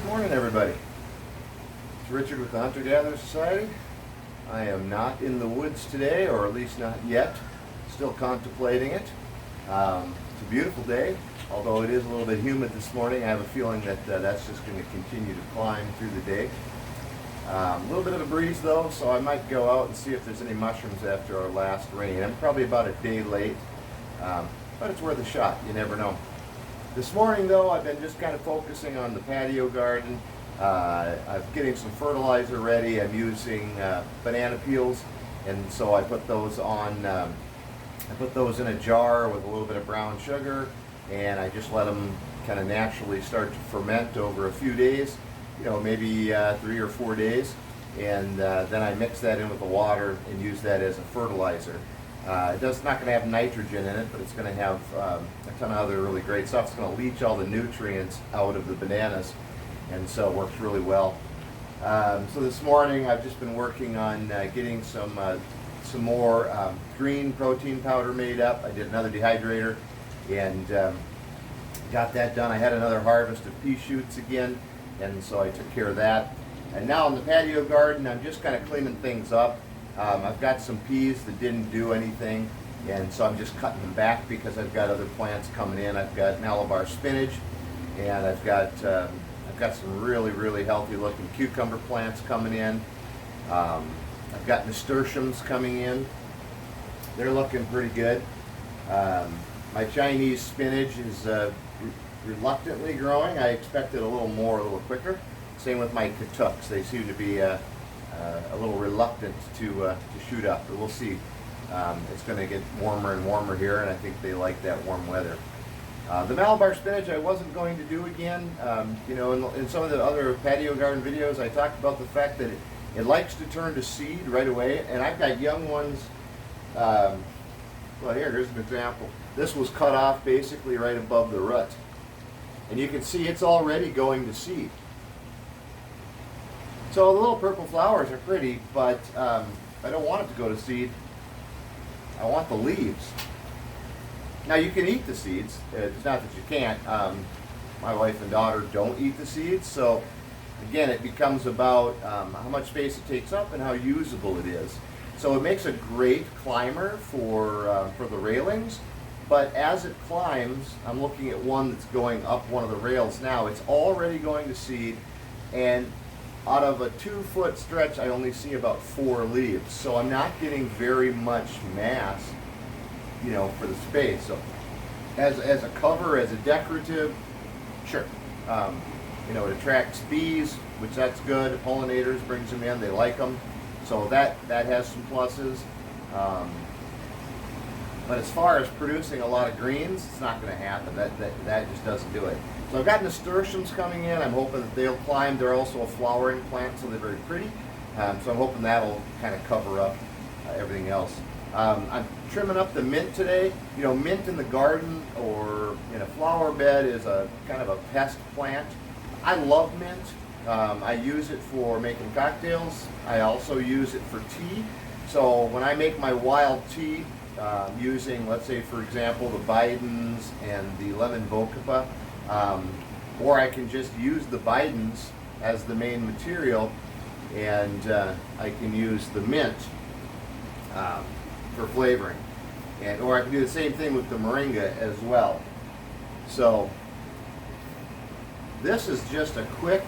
Morning, everybody. It's Richard with the Hunter-Gatherer Society. I am not in the woods today, or at least not yet. Still contemplating it. It's a beautiful day, although it is a little bit humid this morning. I have a feeling that that's just going to continue to climb through the day. A little bit of a breeze though, so I might go out and see if there's any mushrooms after our last rain. I'm probably about a day late, but it's worth a shot. You never know. This morning though, I've been just kind of focusing on the patio garden. I'm getting some fertilizer ready. I'm using banana peels, and so I put those on. I put those in a jar with a little bit of brown sugar, and I just let them kind of naturally start to ferment over a few days. You know, maybe 3 or 4 days, and then I mix that in with the water and use that as a fertilizer. It's not going to have nitrogen in it, but it's going to have a ton of other really great stuff. It's going to leach all the nutrients out of the bananas, and so it works really well. So this morning I've just been working on getting some more green protein powder made up. I did another dehydrator and got that done. I had another harvest of pea shoots again, and so I took care of that. And now in the patio garden, I'm just kind of cleaning things up. I've got some peas that didn't do anything, and so I'm just cutting them back because I've got other plants coming in. I've got Malabar spinach, and I've got some really healthy looking cucumber plants coming in. I've got Nasturtiums coming in. They're looking pretty good. My Chinese spinach is reluctantly growing. I expected a little quicker. Same with my katuks. They seem to be a little reluctant to shoot up, but we'll see. It's going to get warmer and warmer here, and I think they like that warm weather. The Malabar spinach I wasn't going to do again. You know, in some of the other patio garden videos, I talked about the fact that it likes to turn to seed right away, and I've got young ones. Well, here's an example. This was cut off basically right above the root, and you can see it's already going to seed. So the little purple flowers are pretty, but I don't want it to go to seed. I want the leaves. Now you can eat the seeds. It's not that you can't. My wife and daughter don't eat the seeds, so again it becomes about how much space it takes up and how usable it is. So it makes a great climber for the railings, but as it climbs, I'm looking at one that's going up one of the rails now. It's already going to seed, and out of a 2-foot stretch, I only see about 4 leaves. So I'm not getting very much mass, you know, for the space. So as a cover, as a decorative, sure. You know, it attracts bees, which that's good. Pollinators, brings them in, they like them. So that has some pluses. But as far as producing a lot of greens, it's not going to happen. That just doesn't do it. So I've got Nasturtiums coming in. I'm hoping that they'll climb. They're also a flowering plant, so they're very pretty. So I'm hoping that'll kind of cover up everything else. I'm trimming up the mint today. You know, mint in the garden or in a flower bed is a kind of a pest plant. I love mint. I use it for making cocktails. I also use it for tea. So when I make my wild tea, using, let's say for example, the Bidens and the lemon Bocupa, or I can just use the Bidens as the main material, and I can use the mint for flavoring, or I can do the same thing with the moringa as well. So this is just a quick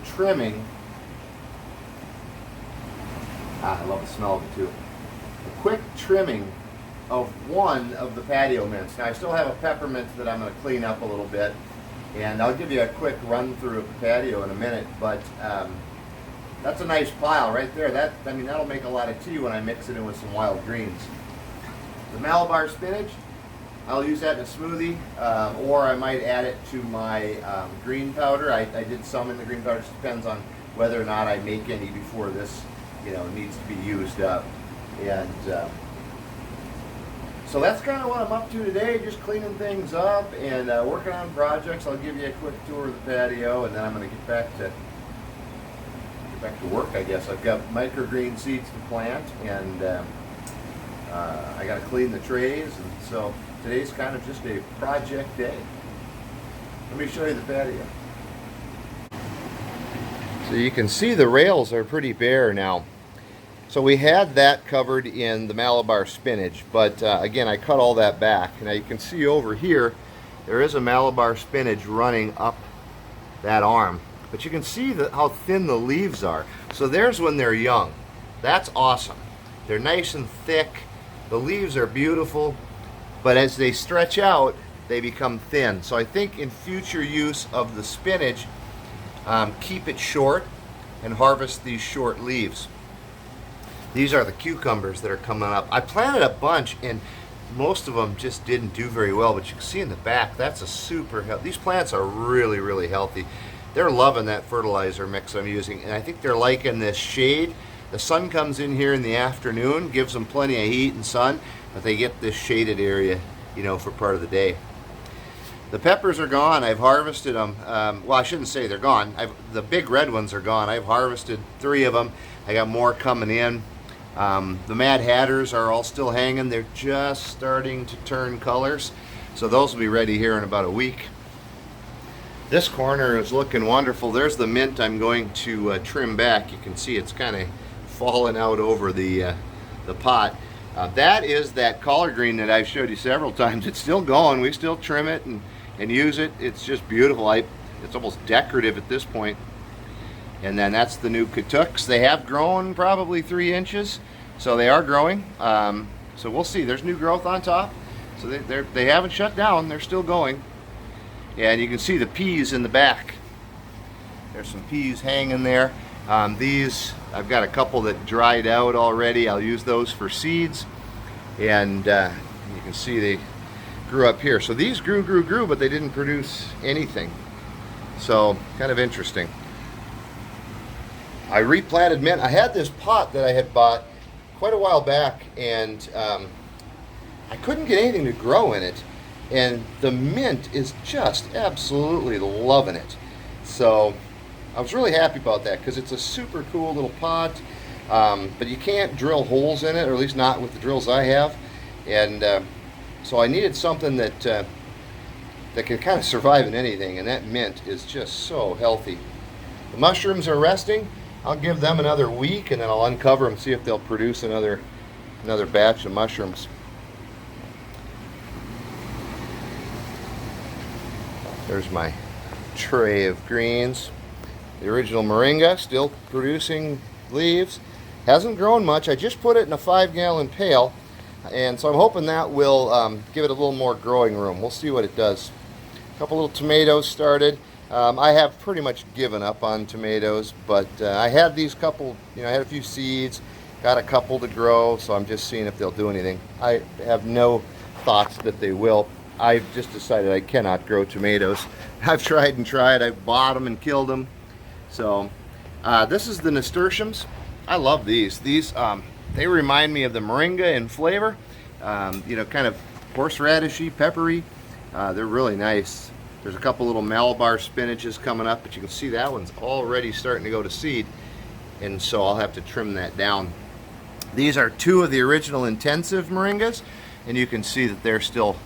trimming. I love the smell of it too. A quick trimming of one of the patio mints. Now I still have a peppermint that I'm going to clean up a little bit, and I'll give you a quick run through of the patio in a minute, but that's a nice pile right there. That'll make a lot of tea when I mix it in with some wild greens. The Malabar spinach, I'll use that in a smoothie, or I might add it to my green powder. I did some in the green powder. It just depends on whether or not I make any before this, you know, needs to be used up. And so that's kind of what I'm up to today, just cleaning things up and working on projects. I'll give you a quick tour of the patio, and then I'm going to get back to work, I guess. I've got microgreen seeds to plant, and I got to clean the trays, and so today's kind of just a project day. Let me show you the patio. So you can see the rails are pretty bare now. So we had that covered in the Malabar spinach, but again, I cut all that back. Now you can see over here, there is a Malabar spinach running up that arm. But you can see how thin the leaves are. So there's when they're young. That's awesome. They're nice and thick. The leaves are beautiful. But as they stretch out, they become thin. So I think in future use of the spinach, keep it short and harvest these short leaves. These are the cucumbers that are coming up. I planted a bunch and most of them just didn't do very well, but you can see in the back, that's a super healthy. These plants are really, really healthy. They're loving that fertilizer mix I'm using, and I think they're liking this shade. The sun comes in here in the afternoon, gives them plenty of heat and sun, but they get this shaded area, you know, for part of the day. The peppers are gone. I've harvested them. Well, I shouldn't say they're gone. The big red ones are gone. I've harvested 3 of them. I got more coming in. The Mad Hatters are all still hanging. They're just starting to turn colors. So those will be ready here in about a week. This corner is looking wonderful. There's the mint I'm going to trim back. You can see it's kind of fallen out over the pot. That is that collard green that I've showed you several times. It's still going. We still trim it and use it. It's just beautiful. It's almost decorative at this point. And then that's the new Katuks. They have grown probably 3 inches, so they are growing. So we'll see. There's new growth on top. So they haven't shut down. They're still going. And you can see the peas in the back. There's some peas hanging there. These, I've got a couple that dried out already. I'll use those for seeds. And you can see they grew up here. So these grew, but they didn't produce anything. So kind of interesting. I replanted mint. I had this pot that I had bought quite a while back, and I couldn't get anything to grow in it. And the mint is just absolutely loving it. So I was really happy about that because it's a super cool little pot. But you can't drill holes in it, or at least not with the drills I have. And so I needed something that can kind of survive in anything, and that mint is just so healthy. The mushrooms are resting. I'll give them another week, and then I'll uncover them, see if they'll produce another batch of mushrooms. There's my tray of greens. The original moringa still producing leaves. Hasn't grown much. I just put it in a 5-gallon pail, and so I'm hoping that will give it a little more growing room. We'll see what it does. A couple little tomatoes started. I have pretty much given up on tomatoes, but I had these couple, I had a few seeds, got a couple to grow, so I'm just seeing if they'll do anything. I have no thoughts that they will. I've just decided I cannot grow tomatoes. I've tried and tried. I've bought them and killed them. So this is the Nasturtiums. I love these. These they remind me of the moringa in flavor. Kind of horseradishy, peppery. They're really nice. There's a couple little Malabar spinaches coming up, but you can see that one's already starting to go to seed, and so I'll have to trim that down. These are 2 of the original intensive moringas, and you can see that they're still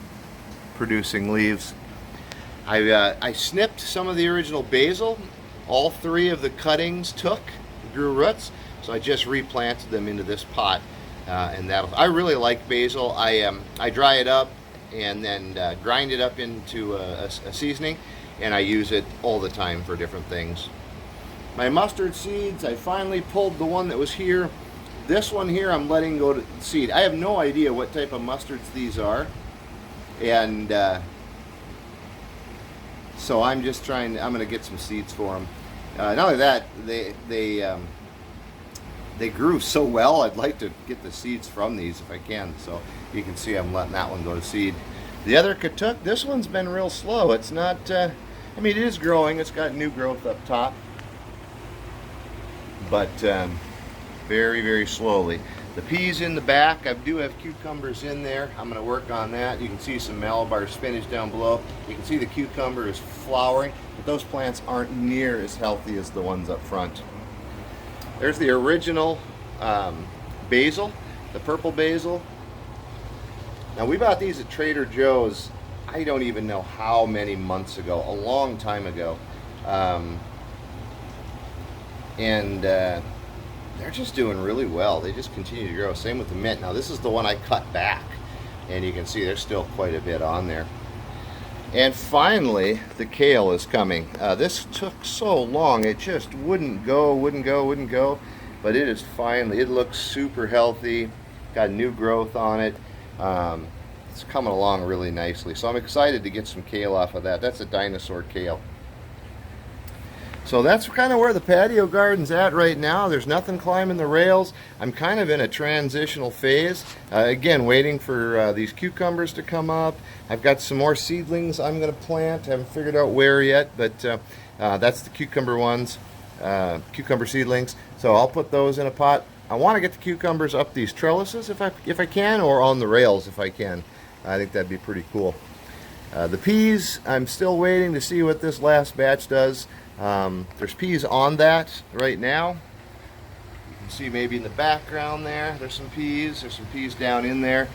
producing leaves. I snipped some of the original basil. All 3 of the cuttings grew roots, so I just replanted them into this pot, and I really like basil. I dry it up and then grind it up into a seasoning, and I use it all the time for different things. My mustard seeds, I finally pulled the one that was here. This one here I'm letting go to seed. I have no idea what type of mustards these are, and so I'm just I'm going to get some seeds for them. Not only that, they grew so well, I'd like to get the seeds from these if I can. So you can see I'm letting that one go to seed. The other Katuk, this one's been real slow. It's not, it is growing. It's got new growth up top, but very, very slowly. The peas in the back, I do have cucumbers in there. I'm going to work on that. You can see some Malabar spinach down below. You can see the cucumber is flowering, but those plants aren't near as healthy as the ones up front. There's the original basil, the purple basil. Now we bought these at Trader Joe's, I don't even know how many months ago, a long time ago. and they're just doing really well. They just continue to grow. Same with the mint. Now this is the one I cut back, and you can see there's still quite a bit on there. And finally, the kale is coming. This took so long, it just wouldn't go. But it is finally, it looks super healthy, got new growth on it. It's coming along really nicely. So I'm excited to get some kale off of that. That's a dinosaur kale. So that's kind of where the patio garden's at right now. There's nothing climbing the rails. I'm kind of in a transitional phase. Again, waiting for these cucumbers to come up. I've got some more seedlings I'm going to plant. Haven't figured out where yet, but that's the cucumber ones, cucumber seedlings. So I'll put those in a pot. I want to get the cucumbers up these trellises if I can, or on the rails if I can. I think that'd be pretty cool. The peas, I'm still waiting to see what this last batch does. There's peas on that right now. You can see maybe in the background there's some peas. There's some peas down in there.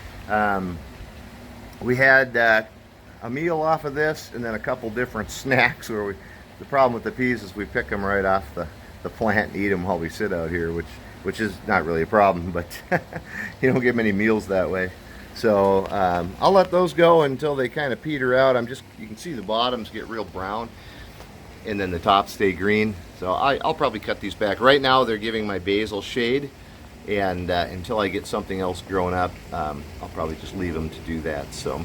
We had a meal off of this, and then a couple different snacks. The problem with the peas is we pick them right off the plant and eat them while we sit out here, which is not really a problem, but you don't get many meals that way. So I'll let those go until they kind of peter out. You can see the bottoms get real brown, and then the tops stay green. So I'll probably cut these back. Right now they're giving my basil shade, and until I get something else growing up, I'll probably just leave them to do that. So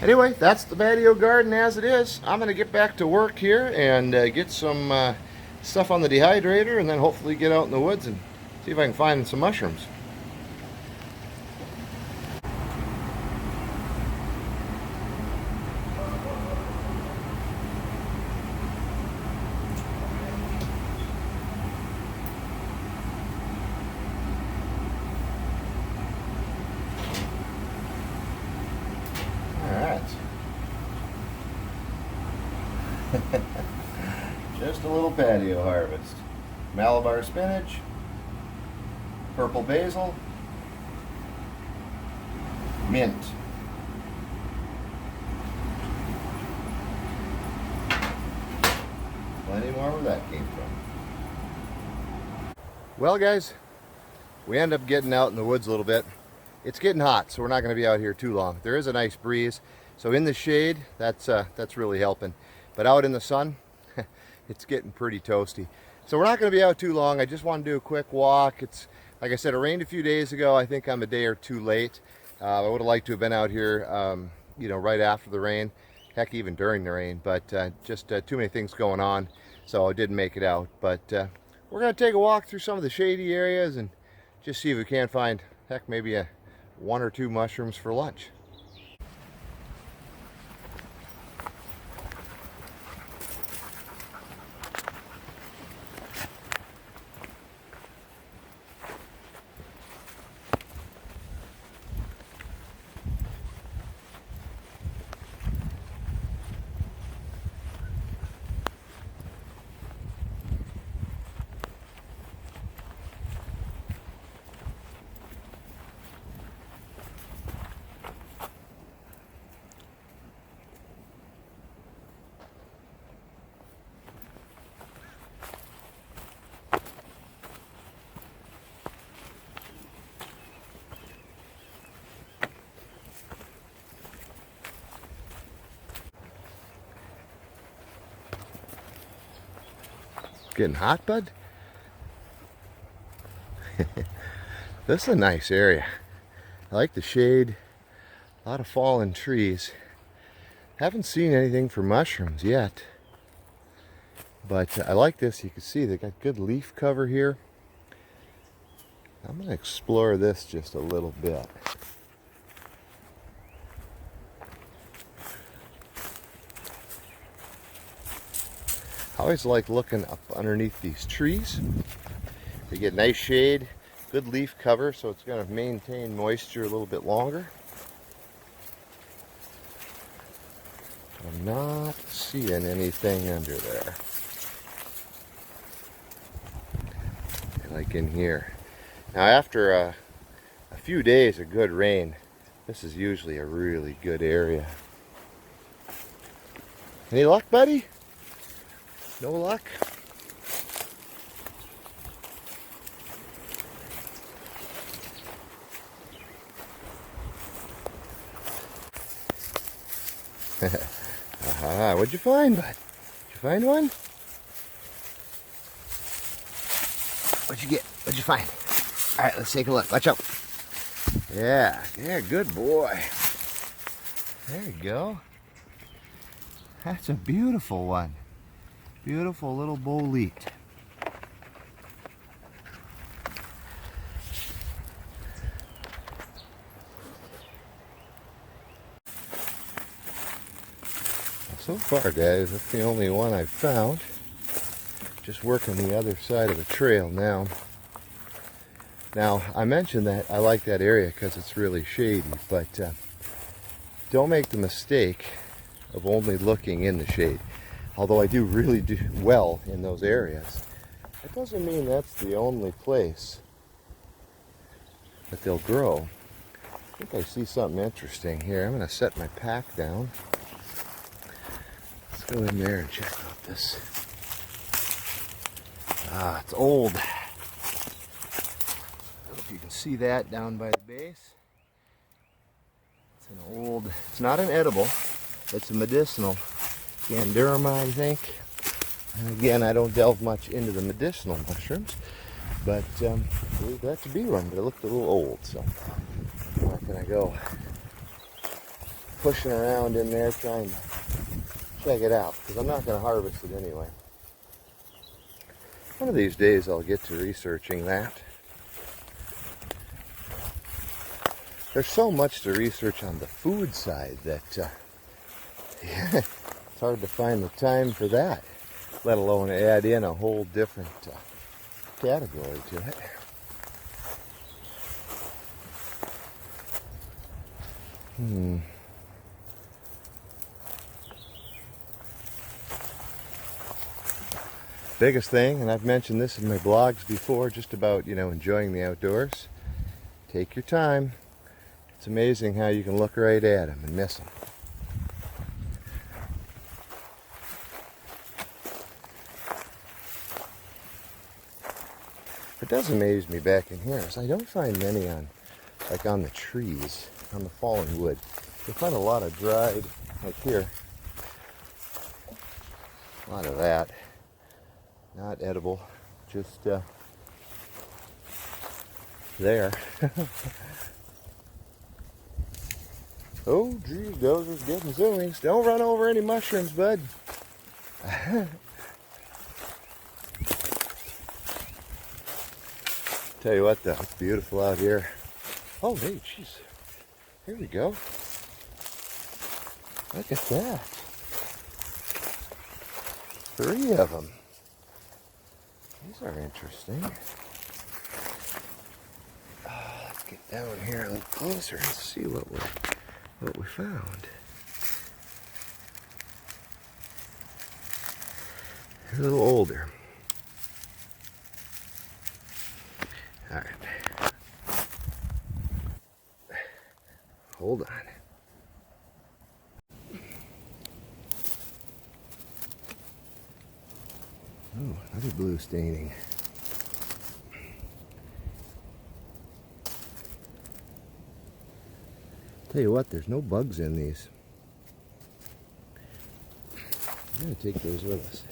anyway, that's the patio garden as it is. I'm going to get back to work here and get some stuff on the dehydrator, and then hopefully get out in the woods and see if I can find some mushrooms. Just a little patio harvest. Malabar spinach, purple basil, mint. Plenty more where that came from. Well guys, we end up getting out in the woods a little bit. It's getting hot, so we're not going to be out here too long. There is a nice breeze, so in the shade, that's really helping. But out in the sun, it's getting pretty toasty. So we're not going to be out too long. I just want to do a quick walk. It's, like I said, it rained a few days ago. I think I'm a day or two late. I would have liked to have been out here, right after the rain. Heck, even during the rain. But just too many things going on, so I didn't make it out. But we're going to take a walk through some of the shady areas and just see if we can find, heck, maybe one or two mushrooms for lunch. Getting hot, bud? This is a nice area. I like the shade. A lot of fallen trees. Haven't seen anything for mushrooms yet. But I like this. You can see they got good leaf cover here. I'm going to explore this just a little bit. I always like looking up underneath these trees. They get nice shade, good leaf cover, so it's going to maintain moisture a little bit longer. I'm not seeing anything under there. Like in here. Now after a few days of good rain, this is usually a really good area. Any luck, buddy? No luck? Aha, what'd you find, bud? Did you find one? What'd you get? What'd you find? All right, let's take a look. Watch out. Yeah, good boy. There you go. That's a beautiful one. Beautiful little bolite. So far, guys, that's the only one I've found. Just working the other side of the trail now. Now, I mentioned that I like that area because it's really shady, but don't make the mistake of only looking in the shade. Although I do really do well in those areas, that doesn't mean that's the only place that they'll grow. I think I see something interesting here. I'm going to set my pack down. Let's go in there and check out this. Ah, it's old. I don't know if you can see that down by the base. It's an old, it's not an edible, it's a medicinal. Gandurma, I think. And again, I don't delve much into the medicinal mushrooms, but I believe that to be one, but it looked a little old, so I'm not going to go pushing around in there trying to check it out, because I'm not going to harvest it anyway. One of these days I'll get to researching that. There's so much to research on the food side that it's hard to find the time for that, let alone add in a whole different category to it. Biggest thing, and I've mentioned this in my blogs before, just about, enjoying the outdoors. Take your time. It's amazing how you can look right at them and miss them. What does amaze me back in here is I don't find many on the trees, on the fallen wood. You find a lot of dried, like here. A lot of that. Not edible, just there. Oh, geez, Dozer's getting zoomies. Don't run over any mushrooms, bud. Tell you what, though, it's beautiful out here. Oh, hey, jeez. Here we go. Look at that. 3 of them. These are interesting. Let's get down here a little closer and see what we found. They're a little older. All right. Hold on. Oh, another blue staining. Tell you what, there's no bugs in these. I'm going to take those with us.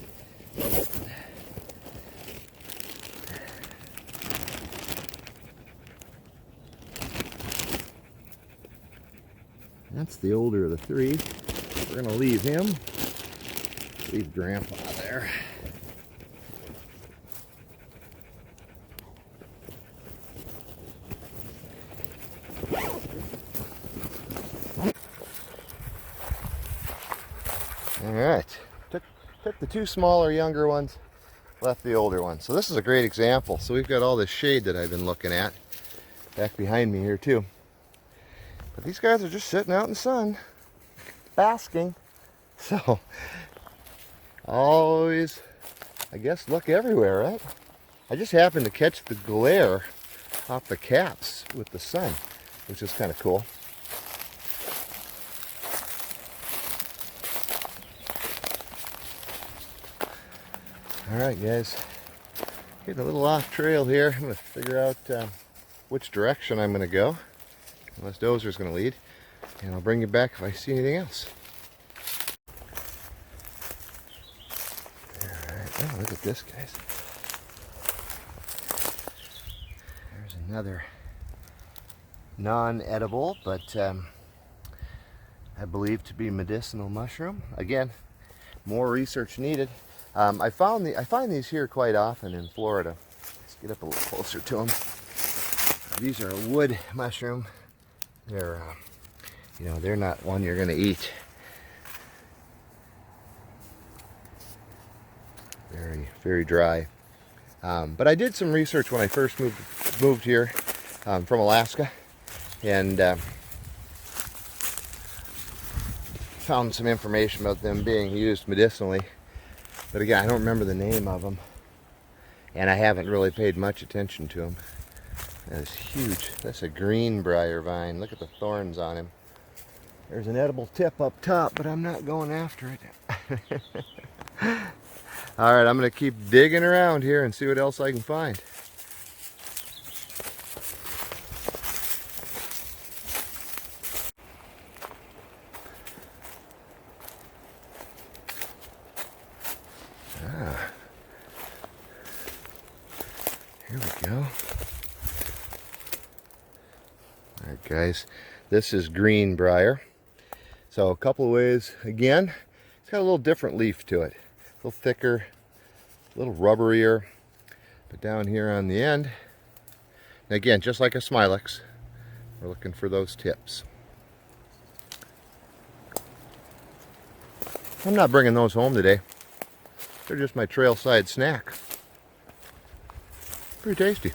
That's the older of the 3. We're going to leave him. Leave Grandpa there. Alright, took the 2 smaller, younger ones, left the older one. So this is a great example. So we've got all this shade that I've been looking at back behind me here too. But these guys are just sitting out in the sun, basking. So, always, I guess, look everywhere, right? I just happened to catch the glare off the caps with the sun, which is kind of cool. Alright guys, getting a little off trail here. I'm going to figure out which direction I'm going to go, unless Dozer's going to lead, and I'll bring you back if I see anything else. look at this, guys. There's another non-edible, but I believe to be medicinal mushroom. Again, more research needed. I find these here quite often in Florida. Let's get up a little closer to them. These are a wood mushroom. They're, you know, they're not one you're going to eat. Very, very dry. But I did some research when I first moved here from Alaska, and found some information about them being used medicinally. But again, I don't remember the name of them, and I haven't really paid much attention to them. That's huge. That's a green briar vine. Look at the thorns on him. There's an edible tip up top, but I'm not going after it. All right, I'm going to keep digging around here and see what else I can find. Here we go. All right, guys, this is green briar. So a couple of ways. Again, it's got a little different leaf to it. A little thicker, a little rubberier, but down here on the end, and again, just like a Smilex, we're looking for those tips. I'm not bringing those home today. They're just my trail side snack. Pretty tasty.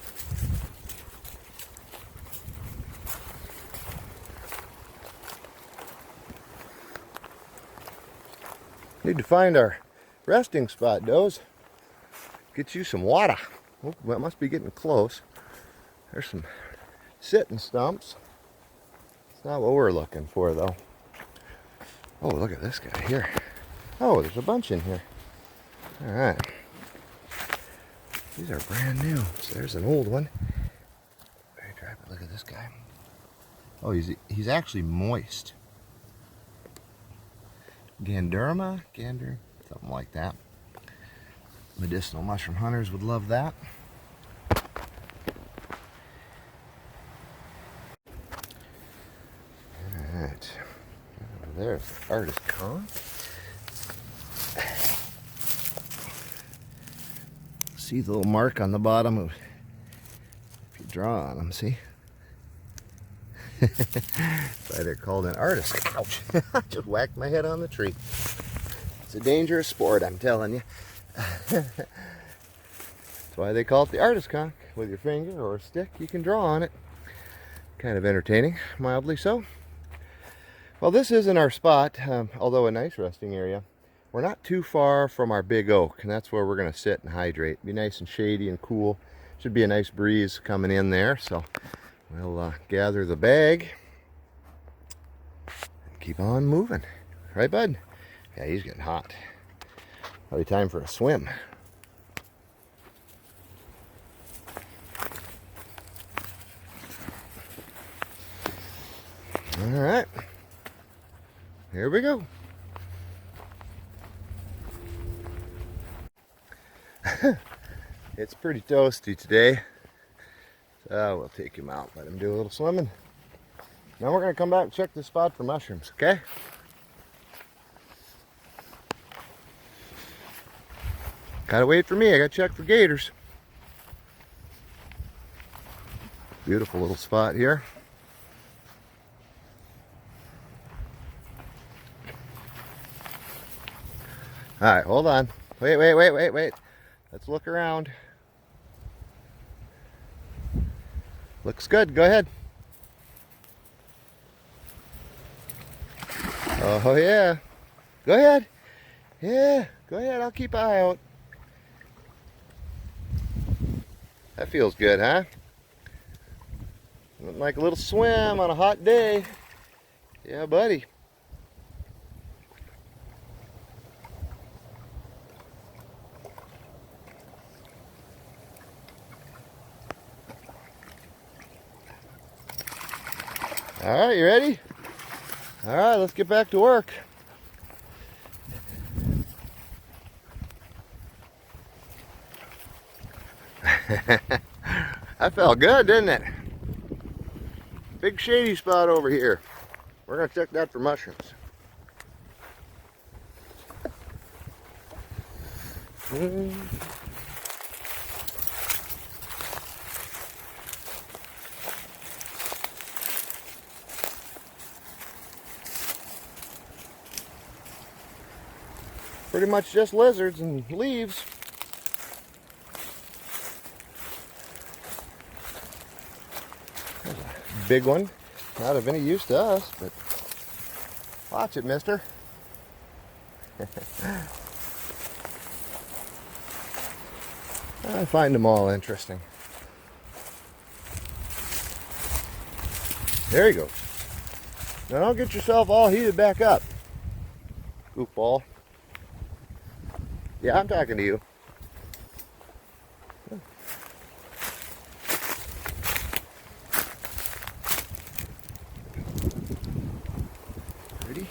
Need to find our resting spot, Doze. Get you some water. Oh, that must be getting close. There's some sitting stumps. It's not what we're looking for, though. Oh, look at this guy here. Oh, there's a bunch in here. All right. These are brand new. So there's an old one. Very dry, but look at this guy. Oh, he's actually moist. Gander, something like that. Medicinal mushroom hunters would love that. Alright. There's the artist conch. See the little mark on the bottom of, if you draw on them, see? That's why they're called an artist. Ouch! Just whacked my head on the tree. It's a dangerous sport, I'm telling you. That's why they call it the artist conch. With your finger or a stick, you can draw on it. Kind of entertaining, mildly so. Well, this isn't our spot, although a nice resting area. We're not too far from our big oak, and that's where we're going to sit and hydrate. Be nice and shady and cool. Should be a nice breeze coming in there, so we'll gather the bag and keep on moving. Right, bud? Yeah, he's getting hot. Probably time for a swim. All right. Here we go. It's pretty toasty today. So we'll take him out, let him do a little swimming. Now we're going to come back and check this spot for mushrooms, okay? Gotta wait for me, I gotta check for gators. Beautiful little spot here. Alright, hold on. Wait. Let's look around. Looks good, go ahead. Oh yeah. Go ahead. Yeah, go ahead, I'll keep an eye out. That feels good, huh? Like a little swim on a hot day. Yeah, buddy. All right, you ready? All right, let's get back to work. That felt good, didn't it? Big shady spot over here. We're gonna check that for mushrooms. Pretty much just lizards and leaves. There's a big one. Not of any use to us, but watch it, mister. I find them all interesting. There you go. Now don't get yourself all heated back up, goofball. Yeah, I'm talking to you. Ready?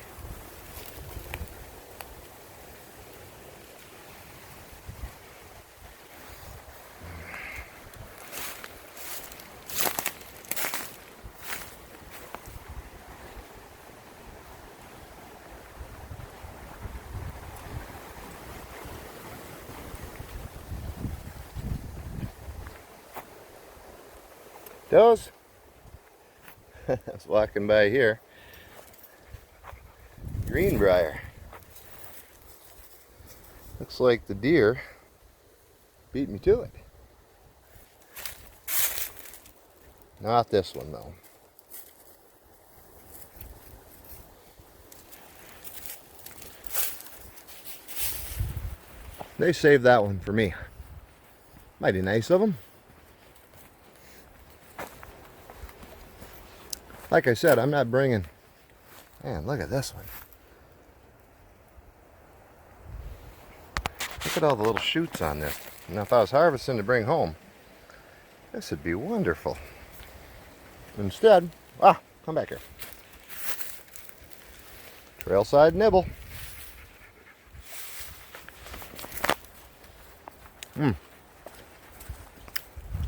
Doze. I was walking by here. Green briar. Looks like the deer beat me to it. Not this one though. They saved that one for me. Mighty nice of them. Like I said, I'm not bringing... Man, look at this one. Look at all the little shoots on this. Now, if I was harvesting to bring home, this would be wonderful. Instead, come back here. Trailside nibble.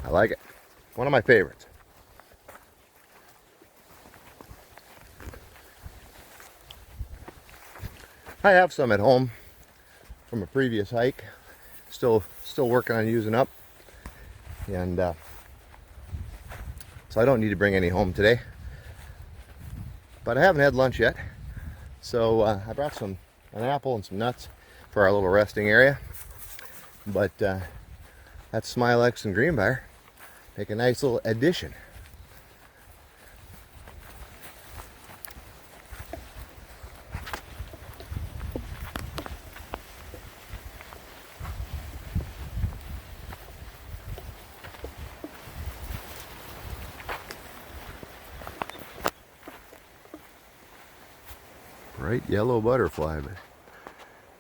I like it. One of my favorites. I have some at home from a previous hike. Still working on using up. And so I don't need to bring any home today. But I haven't had lunch yet. So I brought an apple and some nuts for our little resting area. But that's Smilex and Greenbrier. Make a nice little addition. Bright yellow butterfly, but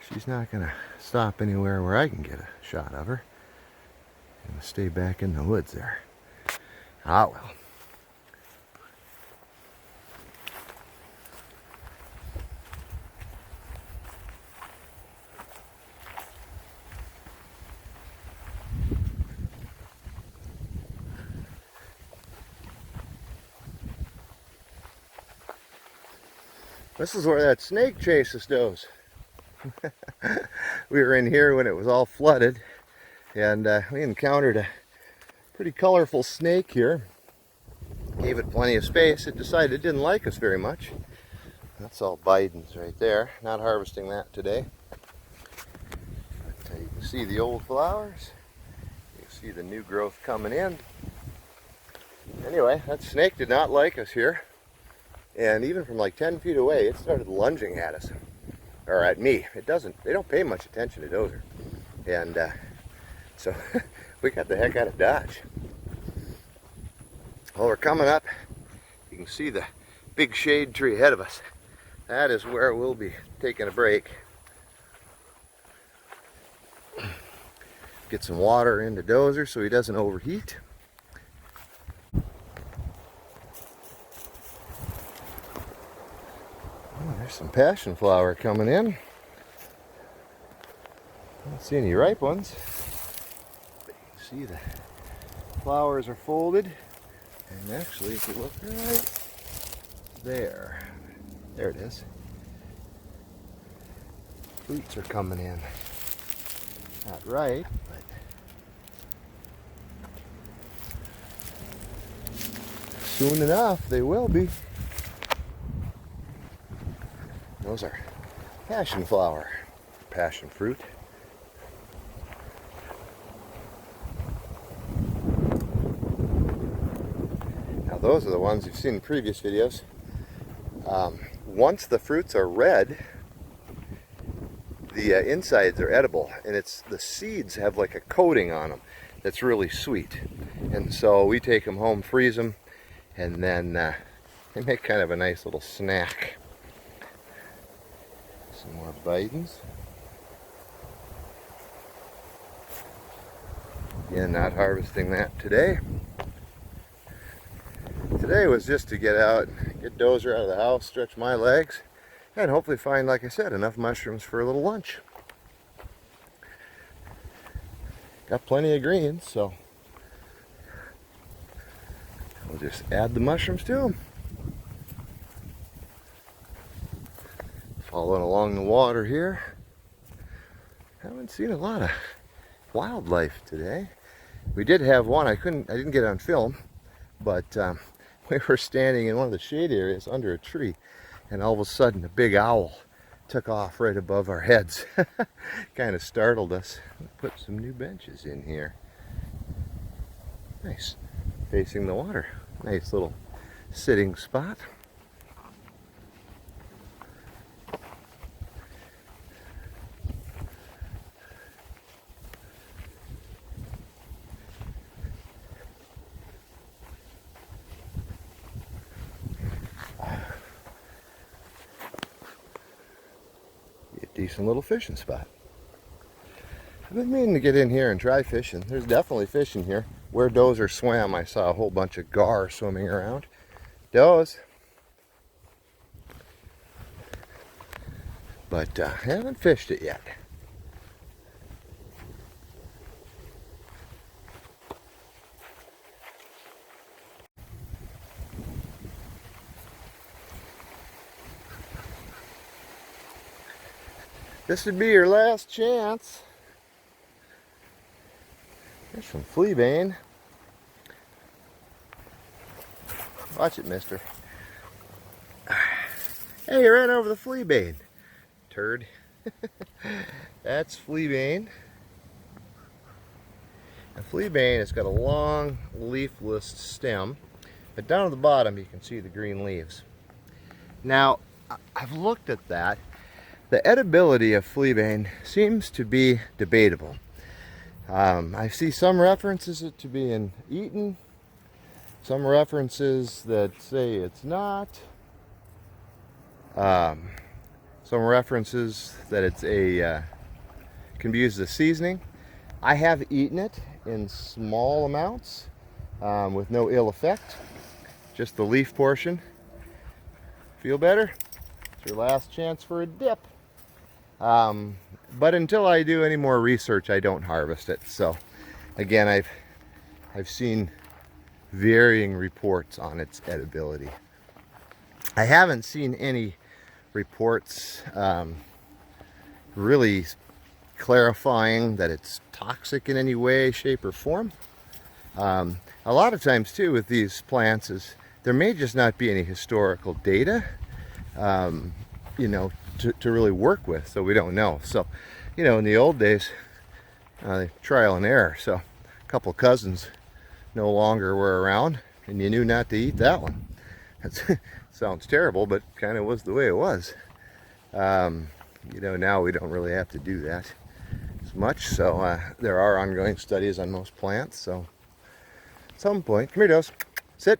she's not gonna stop anywhere where I can get a shot of her. I'm gonna stay back in the woods there. Ah well. This is where that snake chased us, Doze. We were in here when it was all flooded, and we encountered a pretty colorful snake here. Gave it plenty of space. It decided it didn't like us very much. That's all Biden's right there. Not harvesting that today. But you can see the old flowers. You can see the new growth coming in. Anyway, that snake did not like us here. And even from like 10 feet away, it started lunging at us. Or at me. They don't pay much attention to Dozer. And so we got the heck out of Dodge. Well, we're coming up. You can see the big shade tree ahead of us. That is where we'll be taking a break. Get some water into Dozer so he doesn't overheat. There's some Passionflower coming in. I don't see any ripe ones. But you can see flowers are folded. And actually, if you look right there, there it is. Fruits are coming in. Not right, but soon enough they will be. Those are passionflower, passion fruit. Now those are the ones you've seen in previous videos. Once the fruits are red, the insides are edible, and the seeds have like a coating on them that's really sweet. And so we take them home, freeze them, and then they make kind of a nice little snack. Some more Bidens. Again, not harvesting that today. Today was just to get out, get Dozer out of the house, stretch my legs, and hopefully find, like I said, enough mushrooms for a little lunch. Got plenty of greens, so we'll just add the mushrooms to them. Following along the water here. Haven't seen a lot of wildlife today. We did have one. I didn't get it on film, but we were standing in one of the shade areas under a tree, and all of a sudden a big owl took off right above our heads. Kind of startled us. Put some new benches in here. Nice. Facing the water. Nice little sitting spot. Decent little fishing spot. I've been meaning to get in here and try fishing. There's definitely fish in here. Where Dozer swam, I saw a whole bunch of gar swimming around. Doze. But I haven't fished it yet. This would be your last chance. There's some Fleabane. Watch it, mister. Hey, you ran over the Fleabane. Turd. That's Fleabane. And Fleabane has got a long leafless stem, but down at the bottom you can see the green leaves. Now, I've looked at that. The edibility of Fleabane seems to be debatable. I see some references to being eaten, some references that say it's not, some references that it's can be used as a seasoning. I have eaten it in small amounts with no ill effect, just the leaf portion. Feel better? It's your last chance for a dip. But until I do any more research, I don't harvest it. So again, I've seen varying reports on its edibility. I haven't seen any reports really clarifying that it's toxic in any way, shape, or form. A lot of times too with these plants is there may just not be any historical data, you know, to really work with, so we don't know. So, you know, in the old days, trial and error. So a couple cousins no longer were around, and you knew not to eat that one. That sounds terrible, but kind of was the way it was. You know, now we don't really have to do that as much. So there are ongoing studies on most plants. So at some point, come here, Doze. Sit.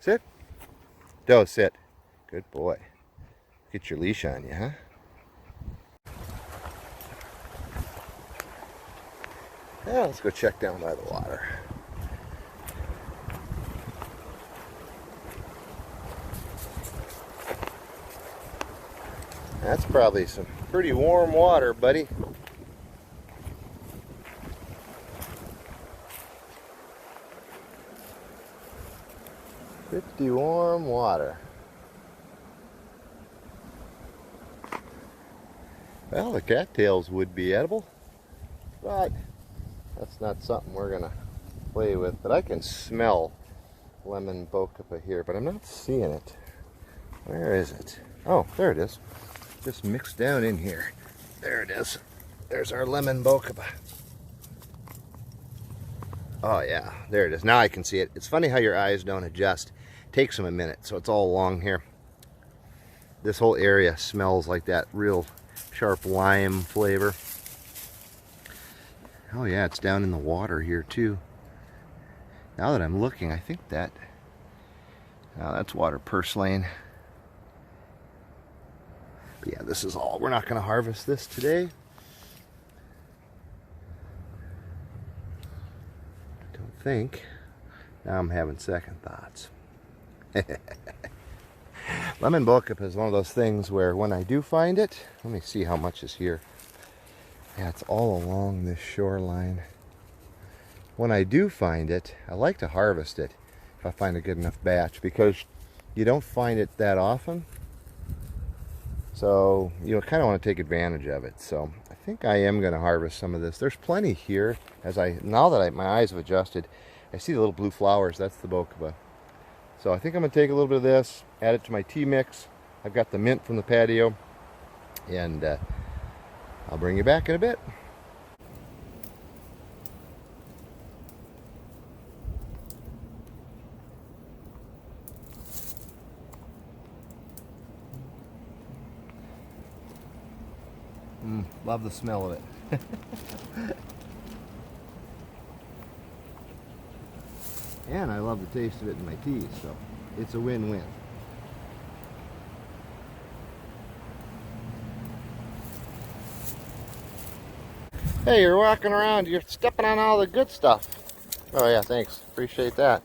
Sit. Doze, sit. Good boy. Get your leash on you, huh? Yeah, let's go check down by the water. That's probably some pretty warm water, buddy. Pretty warm water. Well, the cattails would be edible, but that's not something we're gonna play with. But I can smell lemon bokupa here, but I'm not seeing it. Where is it? Oh, there it is. Just mixed down in here. There it is. There's our lemon bokupa. Oh yeah, there it is. Now I can see it. It's funny how your eyes don't adjust. It takes them a minute, so it's all along here. This whole area smells like that real sharp lime flavor. Oh yeah, it's down in the water here too. Now that I'm looking, I think that, oh, that's water purslane. But yeah, this is all, we're not going to harvest this today. Don't think. Now I'm having second thoughts. Lemon bokupa is one of those things where when I do find it, let me see how much is here. Yeah, it's all along this shoreline. When I do find it, I like to harvest it if I find a good enough batch, because you don't find it that often. So you kind of want to take advantage of it. So I think I am going to harvest some of this. There's plenty here. Now that my eyes have adjusted, I see the little blue flowers. That's the bokupa. So I think I'm going to take a little bit of this, add it to my tea mix. I've got the mint from the patio, and I'll bring you back in a bit. Love the smell of it. And I love the taste of it in my tea, so it's a win-win. Hey, you're walking around, you're stepping on all the good stuff. Oh yeah, thanks. Appreciate that.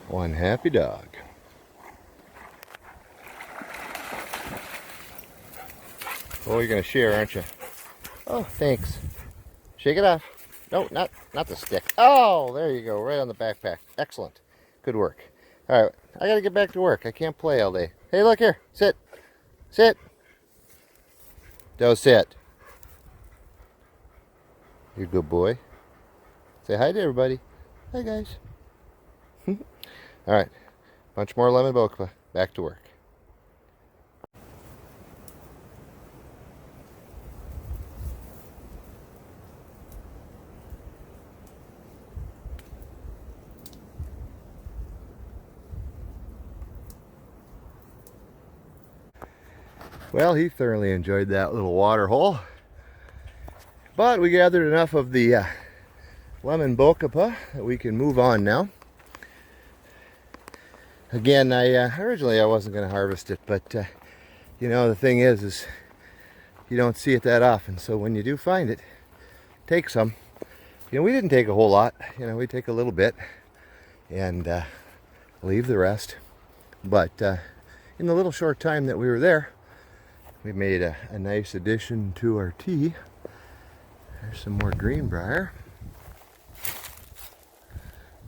One happy dog. Oh, you're gonna share, aren't you? Oh, thanks. Shake it off. No, not the stick. Oh, there you go, right on the backpack. Excellent. Good work. All right, I gotta get back to work. I can't play all day. Hey, look here. Sit. Sit. Don't sit. You're a good boy. Say hi to everybody. Hi, guys. All right, bunch more lemon bokupa. Back to work. Well, he thoroughly enjoyed that little water hole, but we gathered enough of the lemon bokupa that we can move on now. Again, originally I wasn't going to harvest it, but you know, the thing is you don't see it that often. So when you do find it, take some. You know, we didn't take a whole lot. You know, we take a little bit and leave the rest. But in the little short time that we were there, we made a nice addition to our tea. There's some more green briar.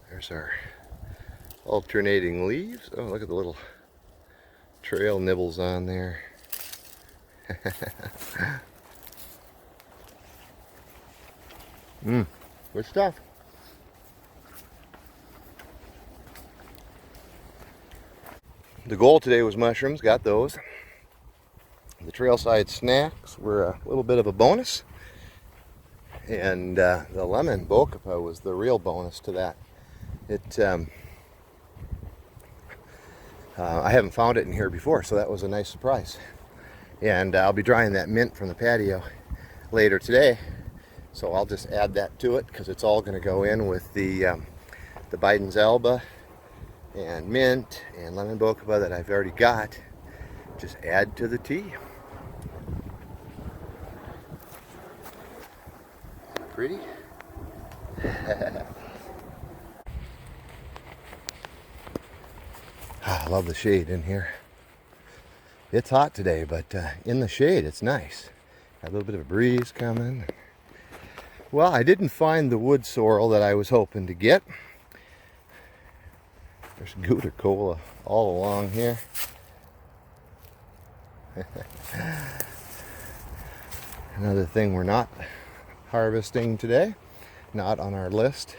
There's our alternating leaves. Oh, look at the little trail nibbles on there. Good stuff. The goal today was mushrooms, got those. The trailside snacks were a little bit of a bonus. And the lemon bokupa was the real bonus to that. I haven't found it in here before, so that was a nice surprise. And I'll be drying that mint from the patio later today, so I'll just add that to it because it's all going to go in with the Biden's Alba and mint and lemon bokupa that I've already got. Just add to the tea. Pretty. I love the shade in here. It's hot today, but in the shade it's nice. Got a little bit of a breeze coming. Well, I didn't find the wood sorrel that I was hoping to get. There's Gouda cola all along here. Another thing we're not harvesting today, not on our list.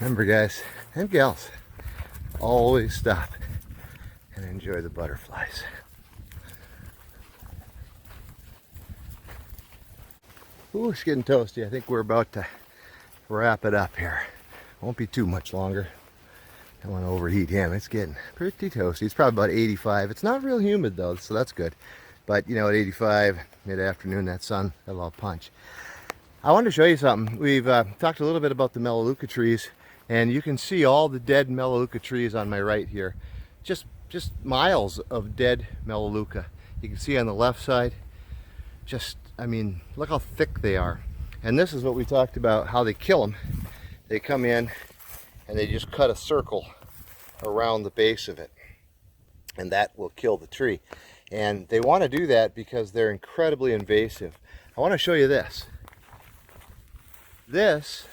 Remember, guys and gals, always stop and enjoy the butterflies. Ooh, it's getting toasty. I think we're about to wrap it up here. Won't be too much longer. Don't want to overheat him. It's getting pretty toasty. It's probably about 85. It's not real humid though, so that's good. But you know, at 85, mid-afternoon, that sun, that'll all punch. I wanted to show you something. We've talked a little bit about the Melaleuca trees, and you can see all the dead Melaleuca trees on my right here. Just miles of dead Melaleuca. You can see on the left side, I mean, look how thick they are. And this is what we talked about, how they kill them. They come in and they just cut a circle around the base of it, and that will kill the tree. And they want to do that because they're incredibly invasive. I want to show you this. This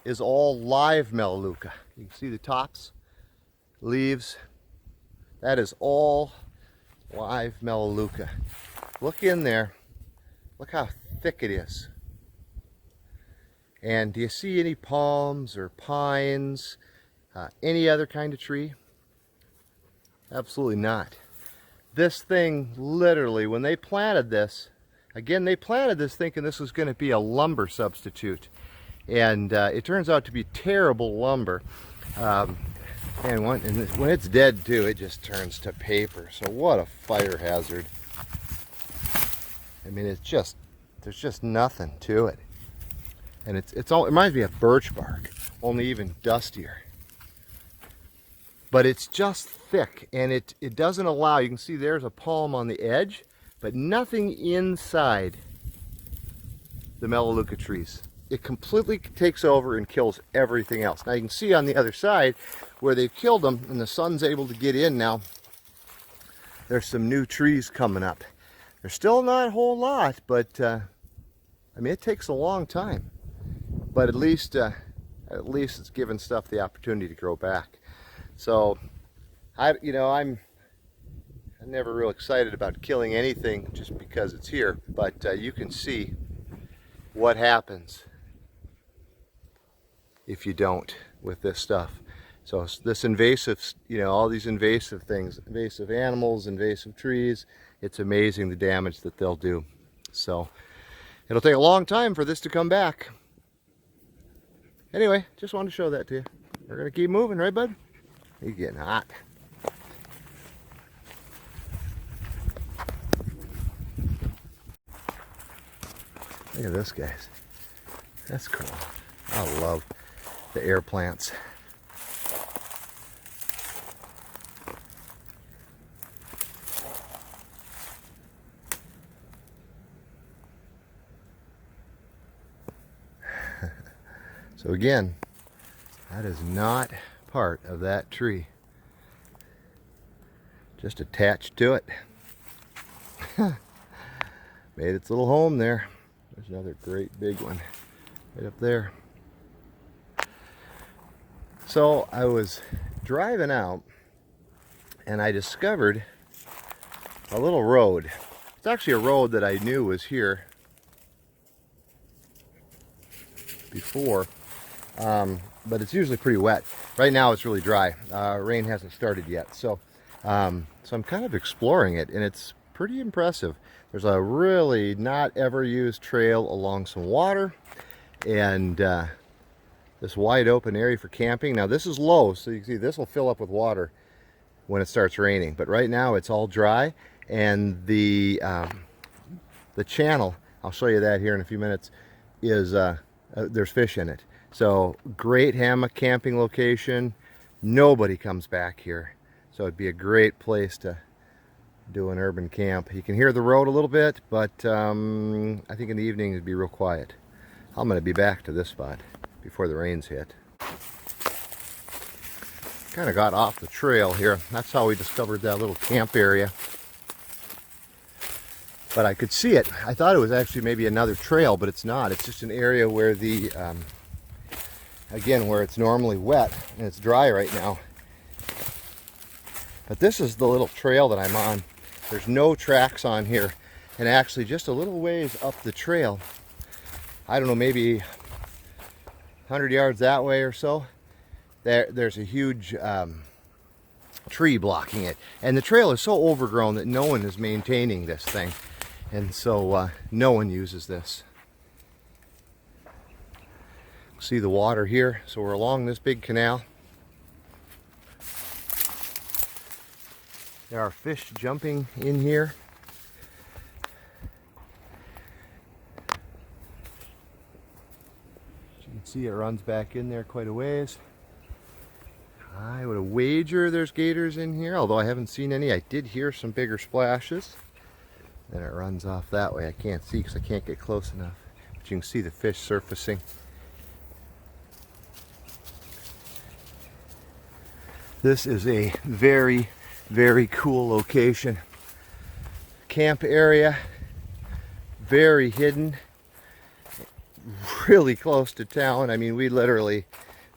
is all live Melaleuca. You can see the tops, leaves. That is all live Melaleuca. Look in there. Look how thick it is. And do you see any palms or pines, any other kind of tree? Absolutely not. This thing, literally, when they planted this, again, they planted this thinking this was going to be a lumber substitute. And it turns out to be terrible lumber. And when it's dead too, it just turns to paper. So what a fire hazard. I mean, there's just nothing to it. And it reminds me of birch bark, only even dustier. But it's just thick, and it doesn't allow, you can see there's a palm on the edge, but nothing inside the Melaleuca trees. It completely takes over and kills everything else. Now you can see on the other side where they've killed them and the sun's able to get in now, there's some new trees coming up. There's still not a whole lot, but I mean, it takes a long time. But at least it's given stuff the opportunity to grow back. So, I'm never real excited about killing anything just because it's here. But you can see what happens if you don't with this stuff. So this invasive, all these invasive things, invasive animals, invasive trees, it's amazing the damage that they'll do. So it'll take a long time for this to come back. Anyway, just wanted to show that to you. We're going to keep moving, right, bud? He's getting hot. Look at this, guys. That's cool. I love the air plants. So again, that is not part of that tree. Just attached to it. Made its little home there. There's another great big one right up there. So I was driving out and I discovered a little road. It's actually a road that I knew was here before. But it's usually pretty wet. Right now it's really dry. Rain hasn't started yet. So I'm kind of exploring it, and it's pretty impressive. There's a really not ever used trail along some water, and this wide open area for camping. Now this is low, so you can see this will fill up with water when it starts raining. But right now it's all dry, and the channel, I'll show you that here in a few minutes, is there's fish in it. So great hammock camping location, nobody comes back here. So it'd be a great place to do an urban camp. You can hear the road a little bit, but I think in the evening it'd be real quiet. I'm going to be back to this spot before the rains hit. Kind of got off the trail here. That's how we discovered that little camp area. But I could see it. I thought it was actually maybe another trail, but it's not. It's just an area where the, again, where it's normally wet and it's dry right now. But this is the little trail that I'm on. There's no tracks on here. And actually just a little ways up the trail, I don't know, maybe 100 yards that way or so, there's a huge tree blocking it. And the trail is so overgrown that no one is maintaining this thing. And so no one uses this. See the water here. So we're along this big canal. There are fish jumping in here. As you can see, it runs back in there quite a ways. I would wager there's gators in here, although I haven't seen any. I did hear some bigger splashes. Then it runs off that way. I can't see because I can't get close enough. But you can see the fish surfacing. This is a very, very cool location. Camp area, very hidden, really close to town. I mean, we literally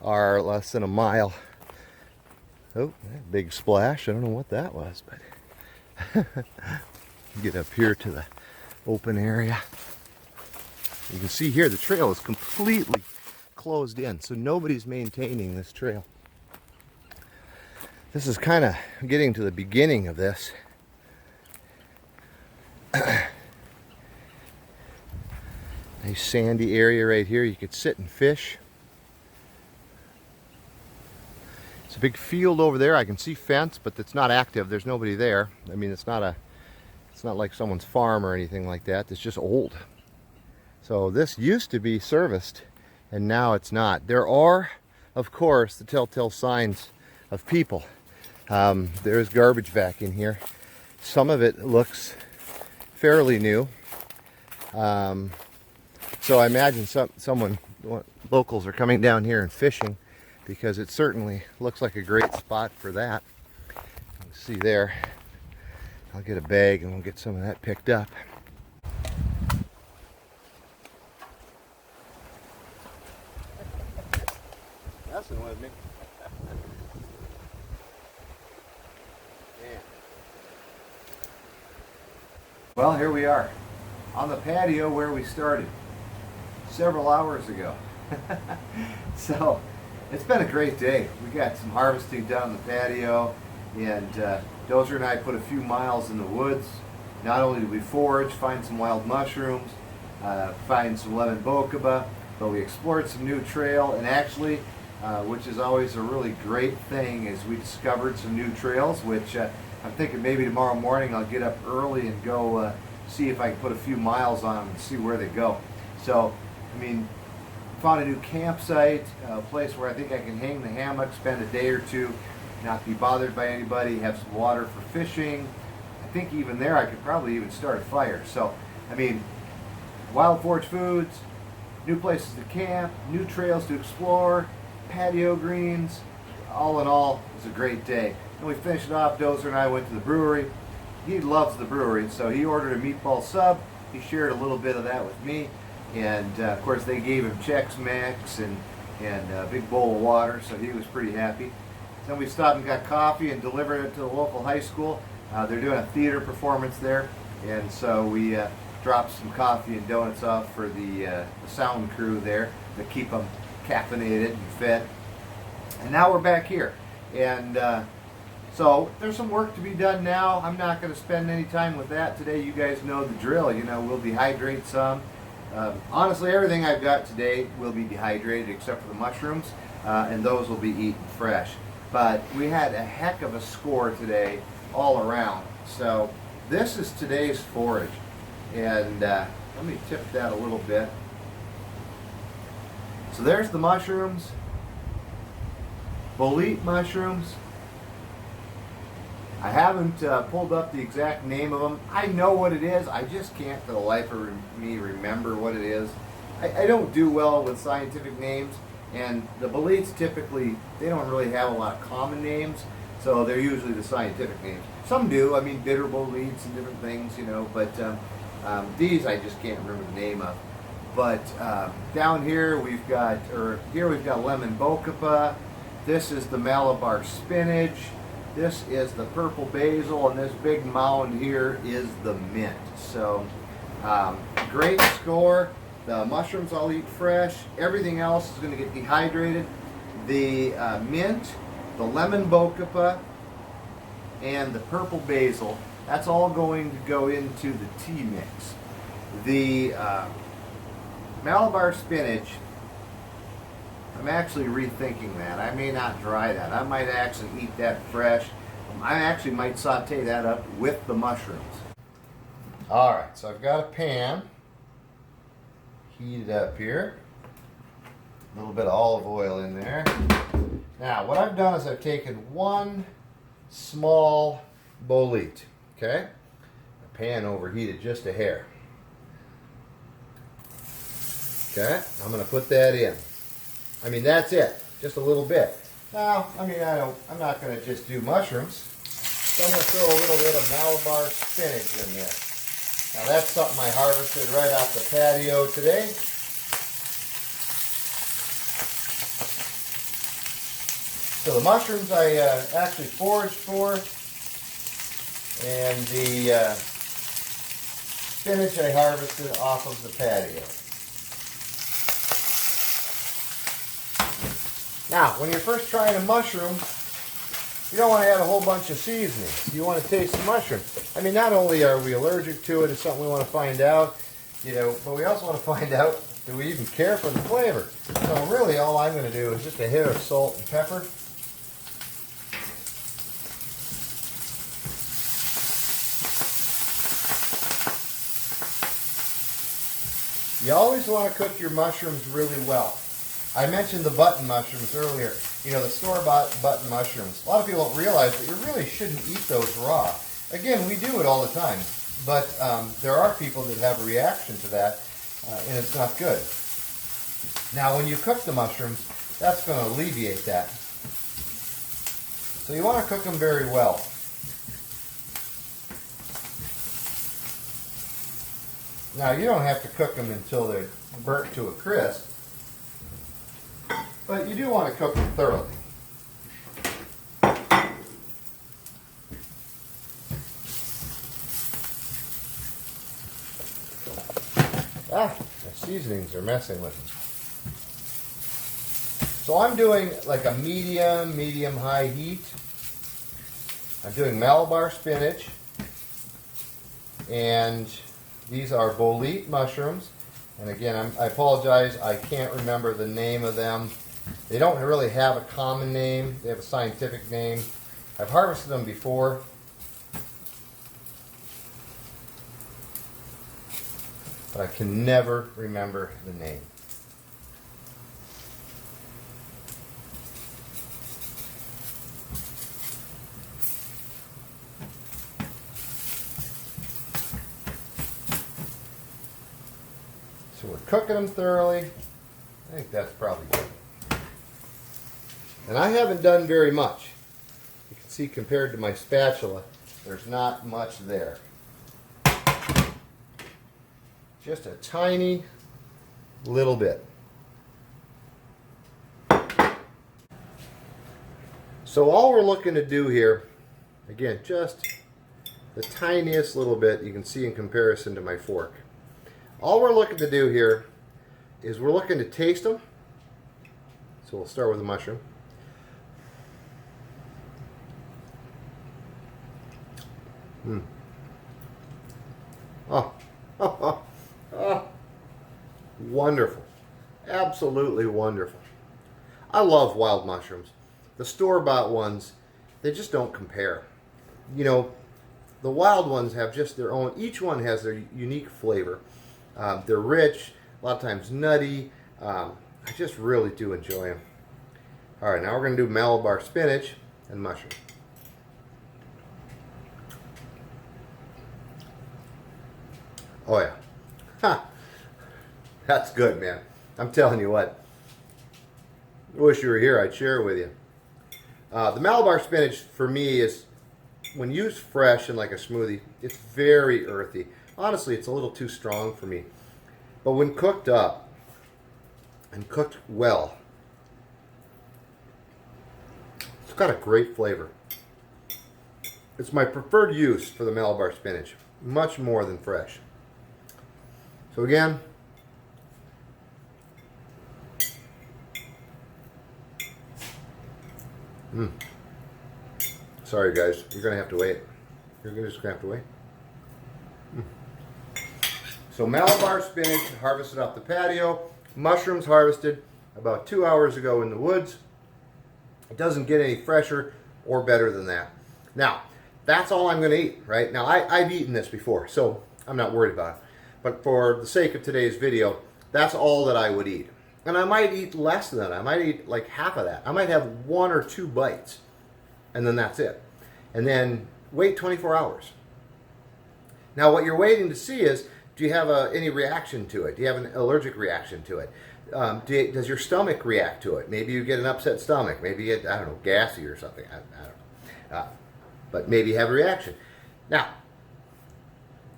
are less than a mile. Oh, big splash. I don't know what that was, but get up here to the open area. You can see here the trail is completely closed in, so nobody's maintaining this trail. This is kind of getting to the beginning of this. Nice sandy area right here. You could sit and fish. It's a big field over there. I can see fence, but it's not active. There's nobody there. I mean, it's not like someone's farm or anything like that. It's just old. So this used to be serviced, and now it's not. There are, of course, the telltale signs of people. There's garbage back in here. Some of it looks fairly new. So I imagine locals are coming down here and fishing, because it certainly looks like a great spot for that. You can see there. I'll get a bag and we'll get some of that picked up. Messing with me. Well, here we are on the patio where we started several hours ago. So it's been a great day. We got some harvesting done on the patio, and Dozer and I put a few miles in the woods. Not only did we forage, find some wild mushrooms, find some lemon bokaba, but we explored some new trail, and actually, which is always a really great thing, is we discovered some new trails, which I'm thinking maybe tomorrow morning I'll get up early and go see if I can put a few miles on them and see where they go. So, I mean, found a new campsite, a place where I think I can hang the hammock, spend a day or two, not be bothered by anybody, have some water for fishing. I think even there I could probably even start a fire. So, I mean, wild forage foods, new places to camp, new trails to explore, patio greens. All in all, it was a great day. And we finished it off. Dozer and I went to the brewery. He loves the brewery, so he ordered a meatball sub. He shared a little bit of that with me. And of course they gave him Chex Mix and a big bowl of water, so he was pretty happy. Then we stopped and got coffee and delivered it to the local high school. They're doing a theater performance there, and so we dropped some coffee and donuts off for the sound crew there to keep them caffeinated and fed. And now we're back here, and so there's some work to be done now. I'm not going to spend any time with that today. You guys know the drill. You know, we'll dehydrate some. Honestly, everything I've got today will be dehydrated except for the mushrooms, and those will be eaten fresh. But we had a heck of a score today all around. So this is today's forage. And let me tip that a little bit. So there's the mushrooms. Bolite mushrooms. I haven't pulled up the exact name of them. I know what it is. I just can't for the life of me remember what it is. I don't do well with scientific names, and the bolites typically, they don't really have a lot of common names, so they're usually the scientific names. Some do, I mean bitter bolites and different things, you know, but these I just can't remember the name of. But down here we've got, lemon bocupa. This is the Malabar spinach. This is the purple basil, and this big mound here is the mint. So, great score. The mushrooms I'll eat fresh. Everything else is going to get dehydrated. The mint, the lemon bocupa, and the purple basil, that's all going to go into the tea mix. The Malabar spinach, I'm actually rethinking that. I may not dry that. I might actually eat that fresh. I actually might saute that up with the mushrooms. Alright, so I've got a pan heated up here. A little bit of olive oil in there. Now, what I've done is I've taken one small bolite, okay? The pan overheated just a hair. Okay, I'm going to put that in. I mean, that's it, just a little bit. Now, I mean, I'm not going to just do mushrooms. So I'm going to throw a little bit of Malabar spinach in there. Now, that's something I harvested right off the patio today. So the mushrooms I actually foraged for, and the spinach I harvested off of the patio. Now, when you're first trying a mushroom, you don't want to add a whole bunch of seasonings. You want to taste the mushroom. I mean, not only are we allergic to it, it's something we want to find out, you know, but we also want to find out, do we even care for the flavor? So really all I'm going to do is just a hit of salt and pepper. You always want to cook your mushrooms really well. I mentioned the button mushrooms earlier. You know, the store-bought button mushrooms. A lot of people don't realize that you really shouldn't eat those raw. Again, we do it all the time, but there are people that have a reaction to that, and it's not good. Now, when you cook the mushrooms, that's going to alleviate that. So you want to cook them very well. Now, you don't have to cook them until they're burnt to a crisp, but you do want to cook them thoroughly. The seasonings are messing with me. So I'm doing like a medium-high heat. I'm doing Malabar spinach, and these are bolite mushrooms. And again, I apologize, I can't remember the name of them. They don't really have a common name. They have a scientific name. I've harvested them before. But I can never remember the name. So we're cooking them thoroughly. I think that's probably good. And I haven't done very much. You can see compared to my spatula, there's not much there. Just a tiny little bit. So all we're looking to do here, again, just the tiniest little bit you can see in comparison to my fork. All we're looking to do here is we're looking to taste them. So we'll start with the mushroom. Oh, wonderful. Absolutely wonderful. I love wild mushrooms. The store-bought ones, they just don't compare. You know, the wild ones have just their own, each one has their unique flavor. They're rich, a lot of times nutty. I just really do enjoy them. All right, now we're going to do Malabar spinach and mushroom. Oh yeah. Ha! That's good, man. I'm telling you what. I wish you were here. I'd share it with you. The Malabar spinach, for me, is, when used fresh in like a smoothie, it's very earthy. Honestly, it's a little too strong for me. But when cooked up and cooked well, it's got a great flavor. It's my preferred use for the Malabar spinach, much more than fresh. So again, sorry guys, you're gonna have to wait. You're just gonna have to wait. So Malabar spinach harvested off the patio, mushrooms harvested about 2 hours ago in the woods. It doesn't get any fresher or better than that. Now, that's all I'm gonna eat, right? Now, I've eaten this before, so I'm not worried about it. But for the sake of today's video, that's all that I would eat. And I might eat less than that. I might eat like half of that. I might have 1 or 2 bites, and then that's it. And then wait 24 hours. Now, what you're waiting to see is, do you have any reaction to it? Do you have an allergic reaction to it? Does your stomach react to it? Maybe you get an upset stomach. Maybe you get, I don't know, gassy or something. I don't know. But maybe you have a reaction. Now,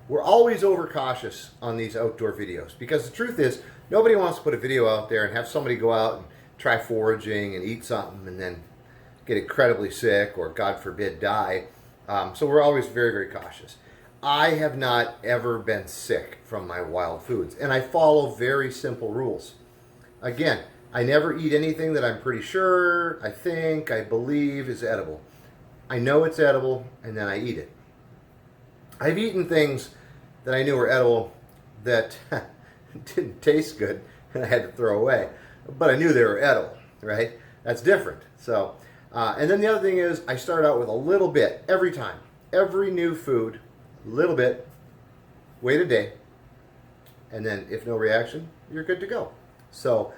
we're always overcautious on these outdoor videos, because the truth is, nobody wants to put a video out there and have somebody go out and try foraging and eat something and then get incredibly sick or, God forbid, die. So we're always very, very cautious. I have not ever been sick from my wild foods, and I follow very simple rules. Again, I never eat anything that I'm pretty sure, I think, I believe is edible. I know it's edible, and then I eat it. I've eaten things that I knew were edible that didn't taste good, and I had to throw away, but I knew they were edible, right? That's different. So, and then the other thing is, I start out with a little bit every time. Every new food, little bit, wait a day, and then if no reaction, you're good to go. So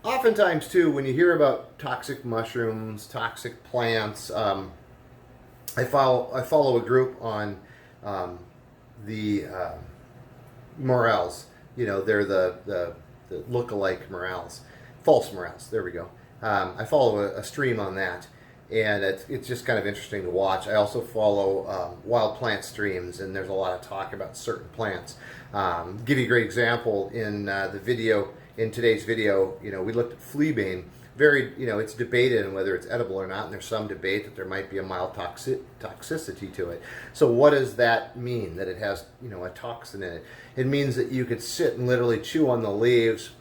oftentimes too, when you hear about toxic mushrooms, toxic plants, I follow a group on the morels. You know, they're the look-alike morels, false morels. There we go. I follow a stream on that, and it's just kind of interesting to watch. I also follow wild plant streams, and there's a lot of talk about certain plants. Give you a great example in the video, in today's video, you know, we looked at Fleabane. Very, you know, it's debated on whether it's edible or not, and there's some debate that there might be a mild toxicity to it. So what does that mean, that it has, you know, a toxin in it? It means that you could sit and literally chew on the leaves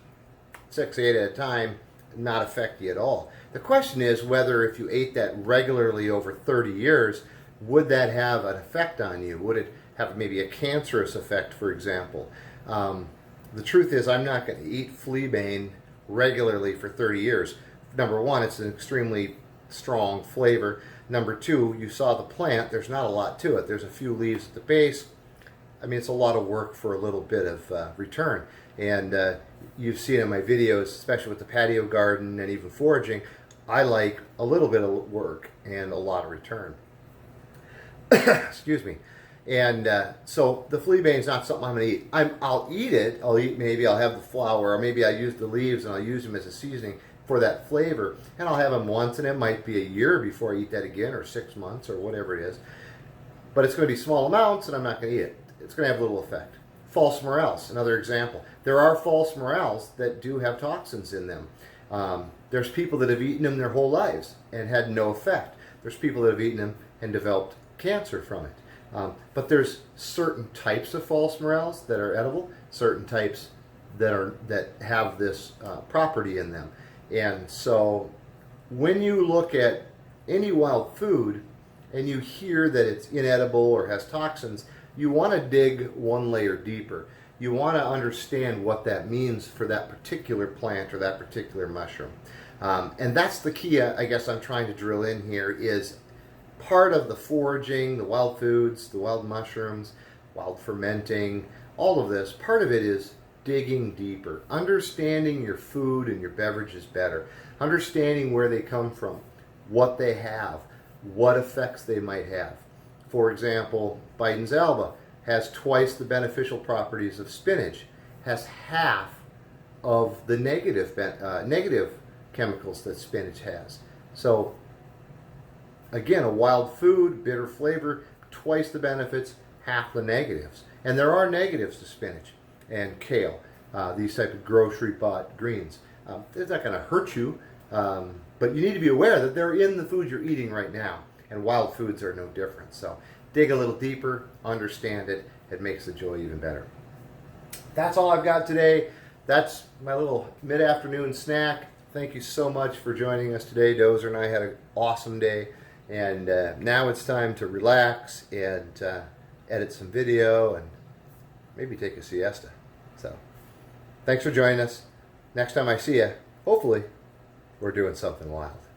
6, 8 at a time, not affect you at all. The question is whether if you ate that regularly over 30 years, would that have an effect on you? Would it have maybe a cancerous effect, for example? The truth is, I'm not going to eat Fleabane regularly for 30 years. Number one, it's an extremely strong flavor. Number two, you saw the plant, there's not a lot to it. There's a few leaves at the base. I mean, it's a lot of work for a little bit of return. And you've seen in my videos, especially with the patio garden and even foraging, I like a little bit of work and a lot of return. Excuse me. And so the Fleabane is not something I'm going to eat. I'll eat it. Maybe I'll have the flower, or maybe I use the leaves and I'll use them as a seasoning for that flavor. And I'll have them once, and it might be a year before I eat that again, or 6 months, or whatever it is. But it's going to be small amounts, and I'm not going to eat it. It's going to have little effect. False morels, another example. There are false morels that do have toxins in them. There's people that have eaten them their whole lives and had no effect. There's people that have eaten them and developed cancer from it. But there's certain types of false morels that are edible, certain types that have this property in them. And so when you look at any wild food and you hear that it's inedible or has toxins, you want to dig one layer deeper. You want to understand what that means for that particular plant or that particular mushroom. And that's the key, I guess I'm trying to drill in here, is part of the foraging, the wild foods, the wild mushrooms, wild fermenting, all of this, part of it is digging deeper, understanding your food and your beverages better, understanding where they come from, what they have, what effects they might have. For example, Biden's alba has twice the beneficial properties of spinach, has half of the negative chemicals that spinach has. So again, a wild food, bitter flavor, twice the benefits, half the negatives. And there are negatives to spinach and kale, these type of grocery bought greens. It's not going to hurt you, but you need to be aware that they're in the food you're eating right now, and wild foods are no different. So dig a little deeper, understand it. It makes the joy even better. That's all I've got today. That's my little mid-afternoon snack. Thank you so much for joining us today. Dozer and I had an awesome day, and now it's time to relax and edit some video and maybe take a siesta. So thanks for joining us. Next time I see you, hopefully, we're doing something wild.